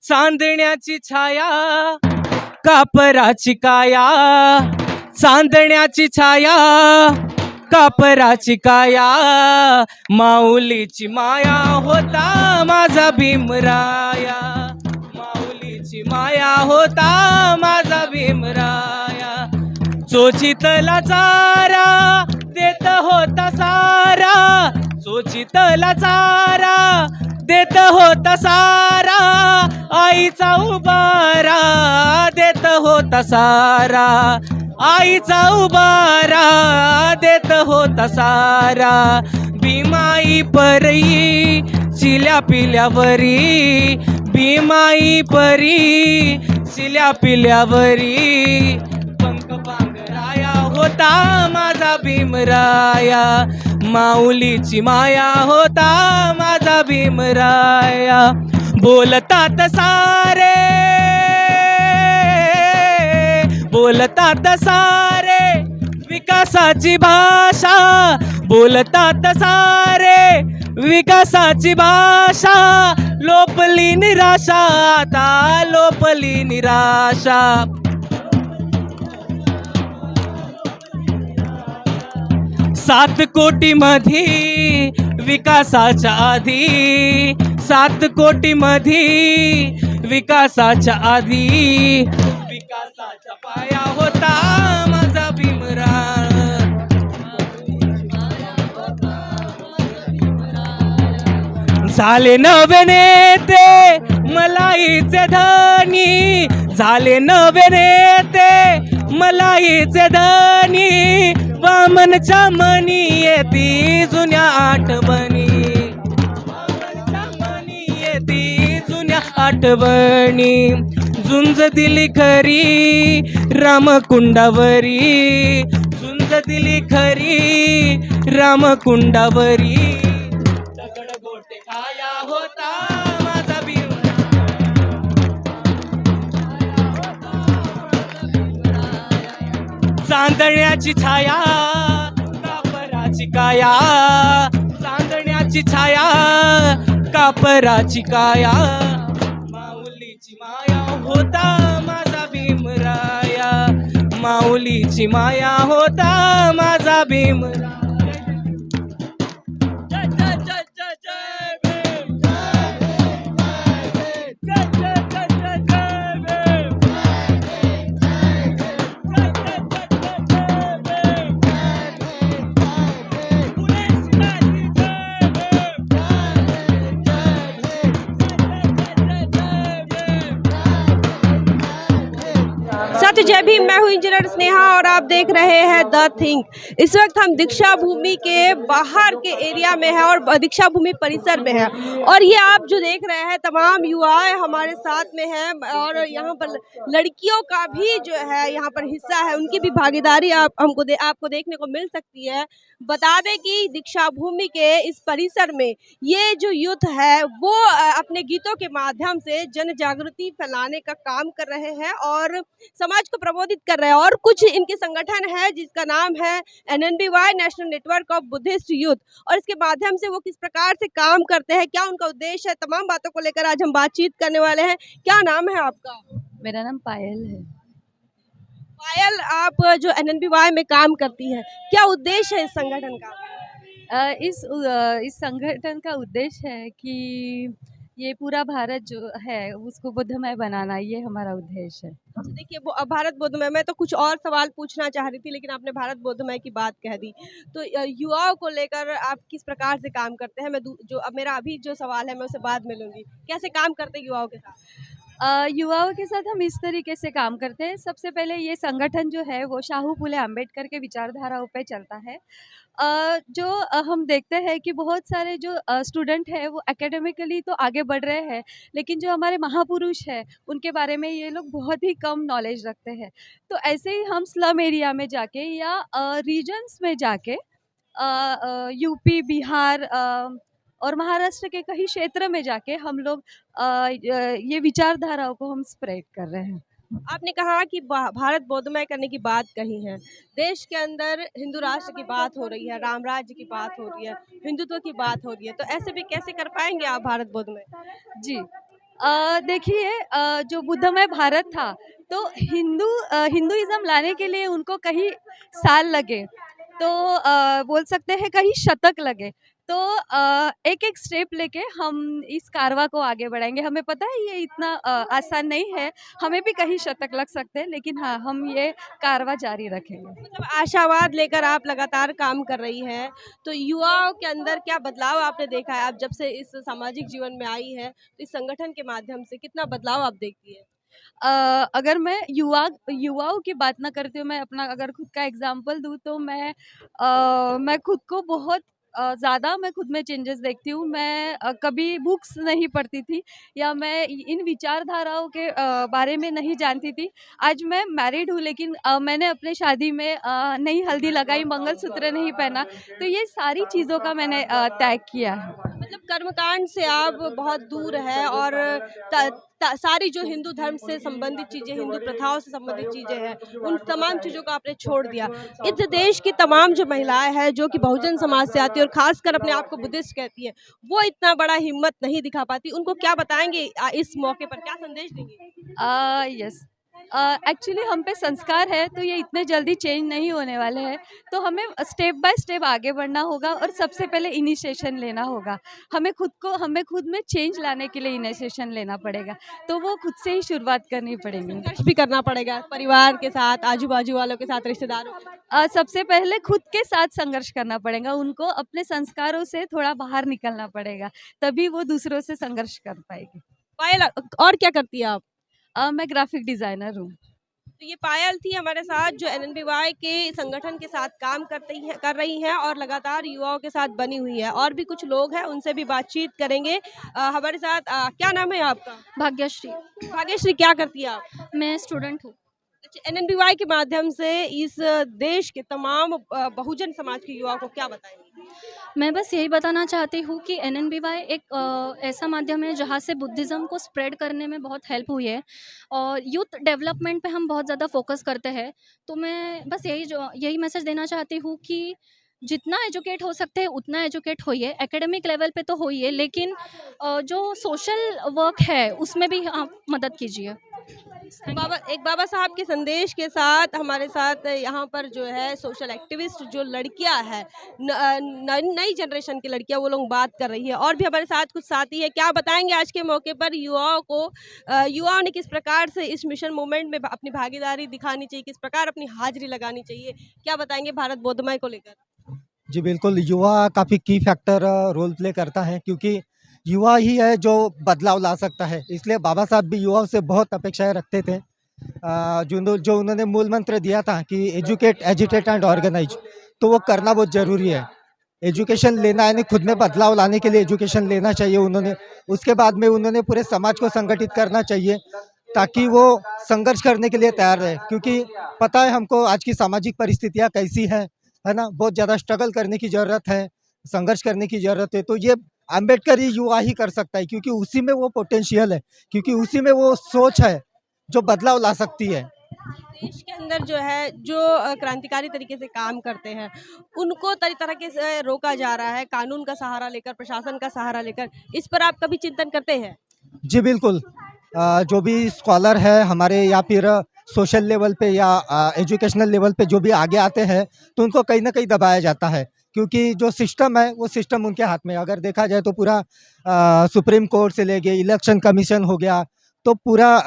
चांदण्याची छाया कापराची काया, चांदण्याची छाया कापराची काया, माऊलीची माया होता माझा भीमराया, माऊलीची माया होता माझा भीमराया, चोचितला चारा देत होता सारा, चोचितला चारा देत होता सारा, आईचा उबारा देत होता सारा, आईचा उबारा देत होता सारा, भीमाई परी शिल्या पिल्यावरी, भीमाई परी शिल्या पिल्यावरी, पंख पांघराया होता माझा भीमराया, माऊलीची माया होता माझा भीमराया, बोलतात सारे बोलतात सारे विकासाची भाषा, बोलतात सारे विकासाची भाषा, लोपली निराशा आता लोपली निराशा, 7 कोटी मधी विकासाच्या आधी, 7 कोटी मधी विकासाच्या आधी, विकासाचा पाया होता माझा भीमराया, झाले नवे नेते मलाईचे धनी, झाले नवे नेते मलाईचे धनी, वामनच्या मनी येती जुन्या आठवणी, वामनच्या मनी येती जुन्या आठवणी, झुंज दिली खरी रामकुंडावरी, झुंज दिली खरी रामकुंडावरी, दगड गोटे खाया होता माझा भीमराया, चांदण्याची छाया कापराची काया, चांदण्याची छाया कापराची काया, माऊलीची माया होता माझा भीमराया, माऊलीची माया होता माझा भीमराया, साथियों जय भीम, मैं हूं इंजीनियर स्नेहा और आप देख रहे हैं द थिंक। इस वक्त हम दीक्षा भूमि के बाहर के एरिया में है और दीक्षा भूमि परिसर में है और ये आप जो देख रहे हैं तमाम युवाएं हमारे साथ में हैं और यहाँ पर लड़कियों का भी जो है यहाँ पर हिस्सा है, उनकी भी भागीदारी आपको देखने को मिल सकती है। बता दें कि दीक्षा भूमि के इस परिसर में ये जो यूथ है वो अपने गीतों के माध्यम से जन जागृति फैलाने का काम कर रहे हैं और समाज को प्रबोधित कर रहे हैं और कुछ इनके संगठन है जिसका नाम है NNBY national network of Buddhist youth और इसके माध्यम से वो किस प्रकार से काम करते हैं, क्या उनका उद्देश्य है, तमाम बातों को लेकर आज हम बातचीत करने वाले हैं। क्या नाम है आपका? मेरा नाम पायल है। पायल, आप जो NNBY में काम करती है, क्या उद्देश्य है इस संगठन का? इस संगठन का उद्देश्य है कि ये पूरा भारत जो है उसको बुद्धमय बनाना, ये हमारा उद्देश्य है। अच्छा देखिए, वो भारत बोधमय, मैं तो कुछ और सवाल पूछना चाह रही थी लेकिन आपने भारत बोधमय की बात कह दी, तो युवाओं को लेकर आप किस प्रकार से काम करते हैं? अब मेरा अभी जो सवाल है मैं उसे बाद में लूँगी। कैसे काम करते हैं युवाओं के साथ? युवाओं के साथ हम इस तरीके से काम करते हैं। सबसे पहले ये संगठन जो है वो शाहू फुले अम्बेडकर के विचारधाराओं पे चलता है। हम देखते हैं कि बहुत सारे जो स्टूडेंट हैं वो एकेडमिकली तो आगे बढ़ रहे हैं, लेकिन जो हमारे महापुरुष हैं उनके बारे में ये लोग बहुत ही कम नॉलेज रखते हैं। तो ऐसे ही हम स्लम एरिया में जाके या रीजन्स में जाके यूपी, बिहार और महाराष्ट्र के कई क्षेत्र में जाके हम लोग ये विचारधाराओं को हम स्प्रेड कर रहे हैं। आपने कहा कि भारत बोधमय करने की बात कही है, देश के अंदर हिंदू राष्ट्र की बात हो रही है, राम राज्य की बात हो रही है, हिंदुत्व की बात हो रही है, तो ऐसे भी कैसे कर पाएंगे आप भारत बोधमय? जी, देखिए, जो बुद्धमय भारत था, तो हिंदुइज़्म लाने के लिए उनको कई साल लगे, तो बोल सकते हैं कई शतक लगे। तो एक-एक स्टेप लेके हम इस कारवां को आगे बढ़ाएँगे। हमें पता है ये इतना आसान नहीं है, हमें भी कई शतक लग सकते हैं, लेकिन हाँ, हम ये कारवां जारी रखेंगे। मतलब आशावाद लेकर आप लगातार काम कर रही हैं, तो युवाओं के अंदर क्या बदलाव आपने देखा है? आप जब से इस सामाजिक जीवन में आई हैं, तो इस संगठन के माध्यम से कितना बदलाव आप देखती हैं? अगर मैं युवाओं की बात ना करती हूँ, मैं अपना अगर खुद का एग्ज़ाम्पल दूँ तो मैं खुद को बहुत ज़्यादा मैं खुद में चेंजेस देखती हूँ। मैं कभी बुक्स नहीं पढ़ती थी या मैं इन विचारधाराओं के बारे में नहीं जानती थी। आज मैं मैरिड हूँ, लेकिन मैंने अपने शादी में नई हल्दी लगाई, मंगलसूत्र नहीं पहना, तो ये सारी चीज़ों का मैंने त्याग किया है। मतलब कर्मकांड से आप बहुत दूर है और सारी जो हिंदू धर्म से संबंधित चीजें, हिंदू प्रथाओं से संबंधित चीजें हैं, उन तमाम चीजों को आपने छोड़ दिया। इस देश की तमाम जो महिलाएं हैं जो कि बहुजन समाज से आती है और खासकर अपने आप को बुद्धिस्ट कहती है, वो इतना बड़ा हिम्मत नहीं दिखा पाती। उनको क्या बताएंगे इस मौके पर, क्या संदेश देंगे? यस, एक्चुअली हम पे संस्कार है, तो ये इतने जल्दी चेंज नहीं होने वाले हैं, तो हमें स्टेप बाय स्टेप आगे बढ़ना होगा और सबसे पहले इनिशिएशन लेना होगा। हमें खुद में चेंज लाने के लिए इनिशिएशन लेना पड़ेगा, तो वो खुद से ही शुरुआत करनी पड़ेगी। संघर्ष भी करना पड़ेगा परिवार के साथ, आजू बाजू वालों के साथ, रिश्तेदारों के साथ। सबसे पहले खुद के साथ संघर्ष करना पड़ेगा, उनको अपने संस्कारों से थोड़ा बाहर निकलना पड़ेगा, तभी वो दूसरों से संघर्ष कर पाएगी। पायल, और क्या करती है आप? मैं ग्राफिक डिज़ाइनर हूँ। तो ये पायल थी हमारे साथ जो एनएनबीवाई के संगठन के साथ काम कर रही हैं और लगातार युवाओं के साथ बनी हुई है। और भी कुछ लोग हैं, उनसे भी बातचीत करेंगे। हमारे साथ क्या नाम है आपका? भाग्यश्री। भाग्यश्री, क्या करती है आप? मैं स्टूडेंट हूँ। अच्छा, एनएनबीवाई के माध्यम से इस देश के तमाम बहुजन समाज के युवाओं को क्या बताएंगे? मैं बस यही बताना चाहती हूँ कि एनएनबीवाई एक ऐसा माध्यम है जहाँ से बुद्धिज़्म को स्प्रेड करने में बहुत हेल्प हुई है और यूथ डेवलपमेंट पे हम बहुत ज़्यादा फोकस करते हैं। तो मैं बस यही मैसेज देना चाहती हूँ कि जितना एजुकेट हो सकते हैं उतना एजुकेट होइए। एकेडमिक लेवल पे तो होइए, लेकिन जो सोशल वर्क है उसमें भी आप मदद कीजिए। बाबा साहब के संदेश के साथ हमारे साथ यहाँ पर जो है सोशल एक्टिविस्ट जो लड़कियाँ हैं, नई जनरेशन की लड़कियाँ, वो लोग बात कर रही है। और भी हमारे साथ कुछ साथी है, क्या बताएंगे आज के मौके पर युवाओं ने किस प्रकार से इस मिशन मूवमेंट में अपनी भागीदारी दिखानी चाहिए, किस प्रकार अपनी हाजिरी लगानी चाहिए, क्या बताएंगे भारत बोधमय को लेकर? जी बिल्कुल, युवा काफ़ी की फैक्टर रोल प्ले करता है, क्योंकि युवा ही है जो बदलाव ला सकता है। इसलिए बाबा साहब भी युवाओं से बहुत अपेक्षाएं रखते थे। जो उन्होंने मूल मंत्र दिया था कि एजुकेट, एजिटेट एंड ऑर्गेनाइज, तो वो करना बहुत ज़रूरी है। एजुकेशन लेना यानी खुद में बदलाव लाने के लिए एजुकेशन लेना चाहिए उन्होंने। उसके बाद में उन्होंने पूरे समाज को संगठित करना चाहिए ताकि वो संघर्ष करने के लिए तैयार रहे, क्योंकि पता है हमको आज की सामाजिक परिस्थितियाँ कैसी है ना। बहुत ज़्यादा स्ट्रगल करने की ज़रूरत है, संघर्ष करने की ज़रूरत है। तो ये अम्बेडकर ही युवा ही कर सकता है, क्योंकि उसी में वो पोटेंशियल है, क्योंकि उसी में वो सोच है जो बदलाव ला सकती है। देश के अंदर जो है, जो क्रांतिकारी तरीके से काम करते हैं, उनको तरह से रोका जा रहा है, कानून का सहारा लेकर, प्रशासन का सहारा लेकर। इस पर आप कभी चिंतन करते हैं? जी बिल्कुल, जो भी स्कॉलर है हमारे या फिर सोशल लेवल पे या एजुकेशनल लेवल पे जो भी आगे आते हैं, तो उनको कहीं ना कहीं दबाया जाता है, क्योंकि जो सिस्टम है वो सिस्टम उनके हाथ में है। अगर देखा जाए तो पूरा सुप्रीम कोर्ट से लेके इलेक्शन कमीशन हो गया, तो पूरा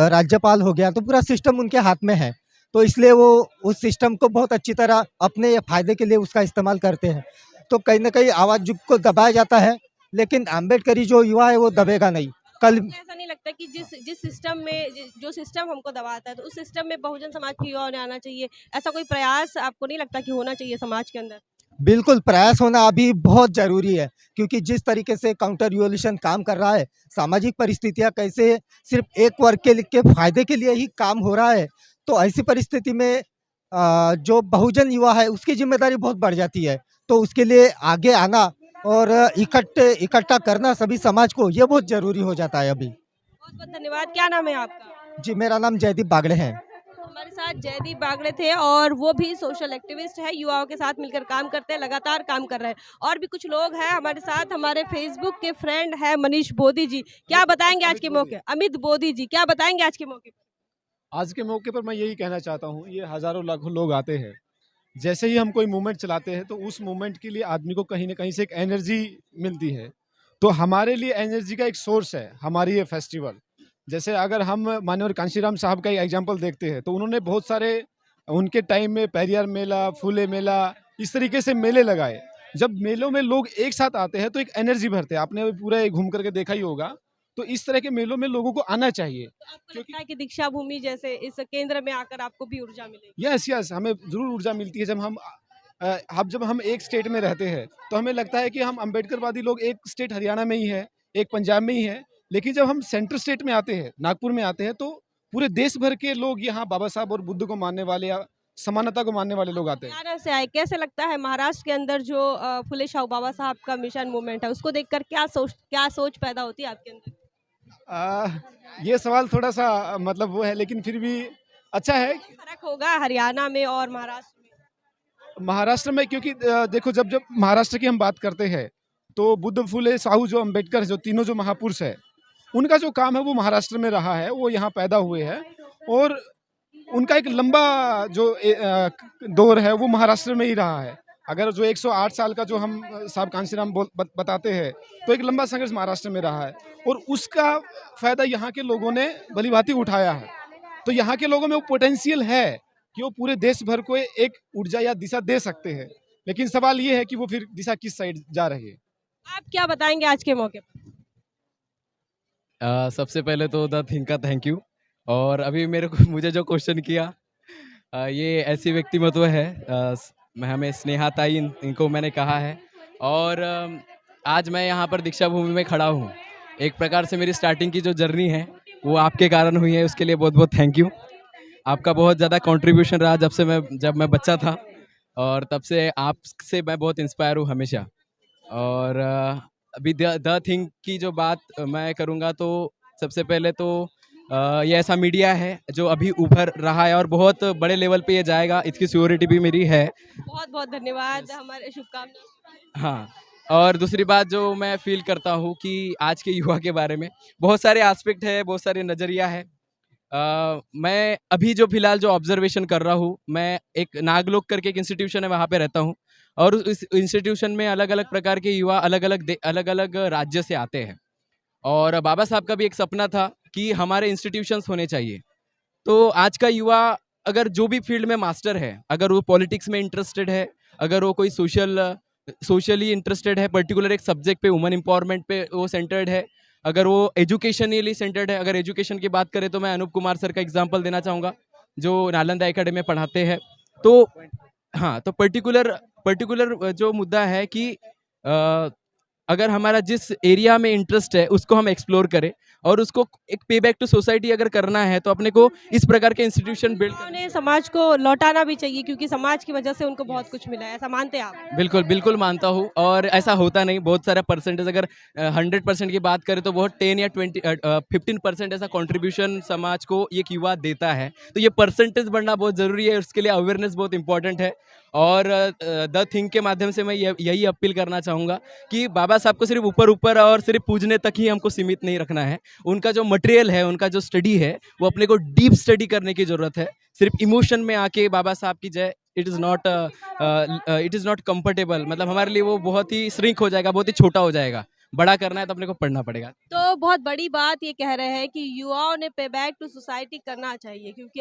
राज्यपाल हो गया, तो पूरा सिस्टम उनके हाथ में है। तो इसलिए वो उस सिस्टम को बहुत अच्छी तरह अपने फ़ायदे के लिए उसका इस्तेमाल करते हैं। तो कहीं ना कहीं आवाज़ को दबाया जाता है, लेकिन अम्बेडकरी जो युवा है वो दबेगा नहीं। कल ऐसा नहीं लगता कि जिस सिस्टम में जो सिस्टम हमको दबाता है, तो उस सिस्टम में बहुजन समाज की युवाओं ने आना चाहिए? ऐसा कोई प्रयास आपको नहीं लगता कि होना चाहिए समाज के अंदर? बिल्कुल, प्रयास होना अभी बहुत ज़रूरी है, क्योंकि जिस तरीके से काउंटर रिवॉल्यूशन काम कर रहा है, सामाजिक परिस्थितियाँ कैसे सिर्फ एक वर्ग के फायदे के लिए ही काम हो रहा है, तो ऐसी परिस्थिति में जो बहुजन युवा है उसकी जिम्मेदारी बहुत बढ़ जाती है। तो उसके लिए आगे आना और इकट्ठा करना सभी समाज को, ये बहुत ज़रूरी हो जाता है अभी। बहुत बहुत धन्यवाद। क्या नाम है आपका? जी, मेरा नाम जयदीप बागड़े है। हमारे साथ जयदीप बागड़े थे और वो भी सोशल एक्टिविस्ट है, युवाओं के साथ मिलकर काम करते हैं, लगातार काम कर रहे हैं। और भी कुछ लोग हैं हमारे साथ, हमारे फेसबुक के फ्रेंड है मनीष बोधी जी। क्या बताएंगे आज के मौके, अमित बोधी जी क्या बताएंगे आज के मौके पर? आज के मौके पर मैं यही कहना चाहता हूँ, ये हज़ारों लाखों लोग आते हैं। जैसे ही हम कोई मूवमेंट चलाते हैं तो उस मूवमेंट के लिए आदमी को कहीं न कहीं से एक एनर्जी मिलती है। तो हमारे लिए एनर्जी का एक सोर्स है हमारी ये फेस्टिवल। जैसे अगर हम माननीय कांशीराम साहब का एक एग्जांपल देखते हैं तो उन्होंने बहुत सारे उनके टाइम में पेरियार मेला, फूले मेला, इस तरीके से मेले लगाए। जब मेलों में लोग एक साथ आते हैं तो एक एनर्जी भरते हैं। आपने पूरा घूम करके देखा ही होगा। तो इस तरह के मेलों में लोगों को आना चाहिए। आपको लगता है कि दीक्षा भूमि जैसे इस केंद्र में आकर आपको भी ऊर्जा मिलेगी? यस हमें ज़रूर ऊर्जा मिलती है। जब हम एक स्टेट में रहते हैं तो हमें लगता है कि हम अम्बेडकरवादी लोग एक स्टेट हरियाणा में ही है, एक पंजाब में ही है। लेकिन जब हम सेंट्रल स्टेट में आते हैं, नागपुर में आते हैं, तो पूरे देश भर के लोग यहाँ बाबा साहब और बुद्ध को मानने वाले या समानता को मानने वाले लोग आते हैं। हरियाणा से आए, कैसे लगता है महाराष्ट्र के अंदर जो फुले शाहू बाबा साहब का मिशन मूवमेंट है, उसको देखकर क्या सोच पैदा होती है आपके अंदर? ये सवाल थोड़ा सा मतलब वो है, लेकिन फिर भी अच्छा है। फर्क होगा हरियाणा में और महाराष्ट्र में? महाराष्ट्र में क्योंकि देखो जब महाराष्ट्र की हम बात करते हैं तो बुद्ध, फुले, साहू, जो अम्बेडकर, जो तीनों जो महापुरुष है, उनका जो काम है वो महाराष्ट्र में रहा है, वो यहाँ पैदा हुए हैं और उनका एक लंबा जो दौर है वो महाराष्ट्र में ही रहा है। अगर जो 108 साल का जो हम साहब कांशीराम बताते हैं तो एक लंबा संघर्ष महाराष्ट्र में रहा है और उसका फायदा यहाँ के लोगों ने भलीभांति उठाया है। तो यहाँ के लोगों में वो पोटेंशियल है कि वो पूरे देश भर को एक ऊर्जा या दिशा दे सकते हैं। लेकिन सवाल ये है कि वो फिर दिशा किस साइड जा रही है। आप क्या बताएंगे आज के मौके पर? सबसे पहले तो द थिंक का थैंक यू। और अभी मुझे जो क्वेश्चन किया, ये ऐसी व्यक्तिमत्व है, हमें स्नेहा ताई इनको मैंने कहा है। और आज मैं यहाँ पर दीक्षा भूमि में खड़ा हूँ। एक प्रकार से मेरी स्टार्टिंग की जो जर्नी है वो आपके कारण हुई है, उसके लिए बहुत बहुत थैंक यू। आपका बहुत ज़्यादा कंट्रीब्यूशन रहा जब मैं बच्चा था और तब से आपसे मैं बहुत इंस्पायर हूँ हमेशा। और अभी द थिंक की जो बात मैं करूँगा तो सबसे पहले तो ये ऐसा मीडिया है जो अभी उभर रहा है और बहुत बड़े लेवल पे ये जाएगा, इसकी श्योरिटी भी मेरी है। बहुत बहुत धन्यवाद, हमारे शुभकामनाएं। हाँ, और दूसरी बात जो मैं फील करता हूँ कि आज के युवा के बारे में बहुत सारे एस्पेक्ट है, बहुत सारे नज़रिया है। मैं अभी जो फिलहाल जो ऑब्जर्वेशन कर रहा हूँ, मैं एक नागलोक करके एक इंस्टीट्यूशन है वहाँ पे रहता हूँ और उस इंस्टीट्यूशन में अलग अलग प्रकार के युवा अलग अलग राज्य से आते हैं। और बाबा साहब का भी एक सपना था कि हमारे इंस्टीट्यूशंस होने चाहिए। तो आज का युवा अगर जो भी फील्ड में मास्टर है, अगर वो पॉलिटिक्स में इंटरेस्टेड है, अगर वो कोई सोशली इंटरेस्टेड है, पर्टिकुलर एक सब्जेक्ट पे, वुमेन एम्पावरमेंट पे वो सेंटर्ड है, अगर वो एजुकेशनली सेंटर्ड है। अगर एजुकेशन की बात करें तो मैं अनूप कुमार सर का एग्जांपल देना चाहूँगा जो नालंदा एकेडमी में पढ़ाते हैं। तो हाँ, तो पर्टिकुलर जो मुद्दा है कि अगर हमारा जिस एरिया में इंटरेस्ट है उसको हम एक्सप्लोर करें और उसको एक पे बैक टू सोसाइटी अगर करना है तो अपने को इस प्रकार के इंस्टीट्यूशन बिल्ड उन्हें समाज को लौटाना भी चाहिए क्योंकि समाज की वजह से उनको बहुत कुछ मिला है, ऐसा मानते हैं आप? बिल्कुल मानता हूँ। और ऐसा होता नहीं, बहुत सारा परसेंटेज अगर 100% की बात करें तो बहुत 10 या 15% ऐसा कंट्रीब्यूशन समाज को एक युवा देता है। तो ये परसेंटेज बढ़ना बहुत ज़रूरी है, उसके लिए अवेयरनेस बहुत इंपॉर्टेंट है। और द थिंक के माध्यम से मैं यही अपील करना चाहूँगा कि बाबा साहब को सिर्फ ऊपर और सिर्फ पूजने तक ही हमको सीमित नहीं रखना है। उनका जो मटेरियल है, उनका जो स्टडी है, वो अपने को डीप स्टडी करने की ज़रूरत है। सिर्फ इमोशन में आके बाबा साहब की जय इट इज़ नॉट कंफर्टेबल, मतलब हमारे लिए वो बहुत ही श्रिंक हो जाएगा, बहुत ही छोटा हो जाएगा। बड़ा करना है तो अपने को पढ़ना पड़ेगा। तो बहुत बड़ी बात ये कह रहे हैं कि युवाओं ने पे बैक टू सोसाइटी करना चाहिए क्योंकि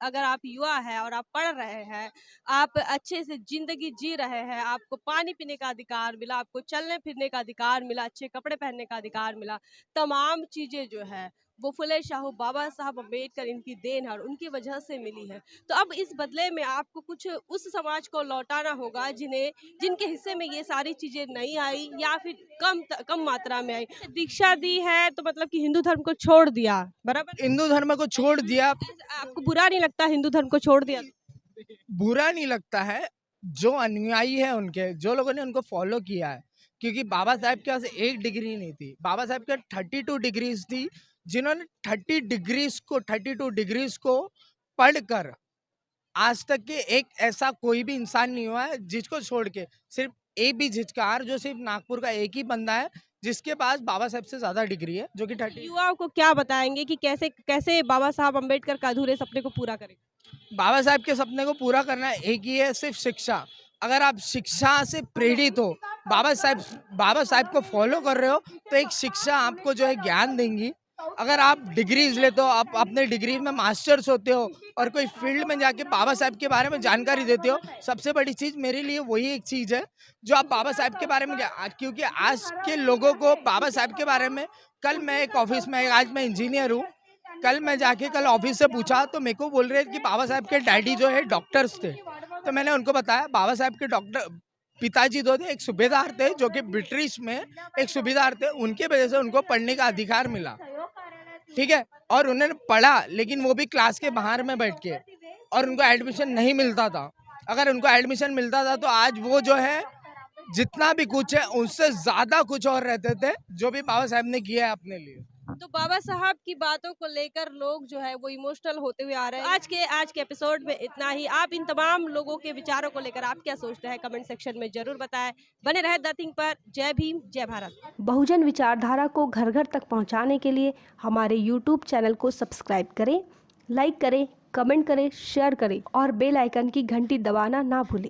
अगर आप युवा है और आप पढ़ रहे हैं, आप अच्छे से जिंदगी जी रहे हैं, आपको पानी पीने का अधिकार मिला, आपको चलने फिरने का अधिकार मिला, अच्छे कपड़े पहनने का अधिकार मिला, तमाम चीजें जो है वो फुले शाहू बाबा साहब अम्बेडकर इनकी देन है और उनकी वजह से मिली है। तो अब इस बदले में आपको कुछ उस समाज को लौटाना होगा जिनके हिस्से में ये सारी चीजें नहीं आई या फिर कम मात्रा में आई। दीक्षा दी है तो मतलब कि हिंदू धर्म को छोड़ दिया, बराबर? हिंदू धर्म को छोड़ दिया। आपको बुरा नहीं लगता हिंदू धर्म को छोड़ दिया? बुरा नहीं लगता है, जो अनुयायी है उनके, जो लोगों ने उनको फॉलो किया है, क्योंकि बाबा साहब के पास एक डिग्री नहीं थी, बाबा साहब के 32 डिग्रीज थी, जिन्होंने 32 डिग्रीज को पढ़कर आज तक के एक ऐसा कोई भी इंसान नहीं हुआ है जिसको छोड़ के सिर्फ A.B. झिझकार जो सिर्फ नागपुर का एक ही बंदा है जिसके पास बाबा साहब से ज्यादा डिग्री है, जो कि 30। युवाओं को क्या बताएंगे कि कैसे कैसे बाबा साहब अम्बेडकर का अधूरे सपने को पूरा करें? बाबा साहब के सपने को पूरा करना एक ही है, सिर्फ शिक्षा। अगर आप शिक्षा से प्रेरित हो, बाबा साहब को फॉलो कर रहे हो, तो एक शिक्षा आपको जो है ज्ञान देंगी। अगर आप डिग्रीज लेते हो, आप अपने डिग्री में मास्टर्स होते हो और कोई फील्ड में जाके बाबा साहब के बारे में जानकारी देते हो, सबसे बड़ी चीज़ मेरे लिए वही एक चीज़ है जो आप बाबा साहब के बारे में क्योंकि आज के लोगों को बाबा साहब के बारे में, कल मैं एक ऑफिस में, आज मैं इंजीनियर हूँ, कल मैं जाके कल ऑफिस से पूछा तो मेरे को बोल रहे थे कि बाबा साहब के डैडी जो है डॉक्टर्स थे। तो मैंने उनको बताया बाबा साहब के पिताजी जो थे एक सूबेदार थे, जो कि ब्रिटिश में एक सूबेदार थे, उनके वजह से उनको पढ़ने का अधिकार मिला, ठीक है। और उन्होंने पढ़ा, लेकिन वो भी क्लास के बाहर में बैठ के, और उनको एडमिशन नहीं मिलता था। अगर उनको एडमिशन मिलता था तो आज वो जो है जितना भी कुछ है उससे ज्यादा कुछ और रहते थे, जो भी बाबा साहब ने किया है अपने लिए। तो बाबा साहब की बातों को लेकर लोग जो है वो इमोशनल होते हुए आ रहे हैं। आज के एपिसोड में इतना ही। आप इन तमाम लोगों के विचारों को लेकर आप क्या सोचते हैं, कमेंट सेक्शन में जरूर बताएं। बने रहे द थिंग पर। जय भीम, जय भारत। बहुजन विचारधारा को घर घर तक पहुंचाने के लिए हमारे YouTube चैनल को सब्सक्राइब करें, लाइक करें, कमेंट करें, शेयर करें और बेल आइकन की घंटी दबाना ना भूलें।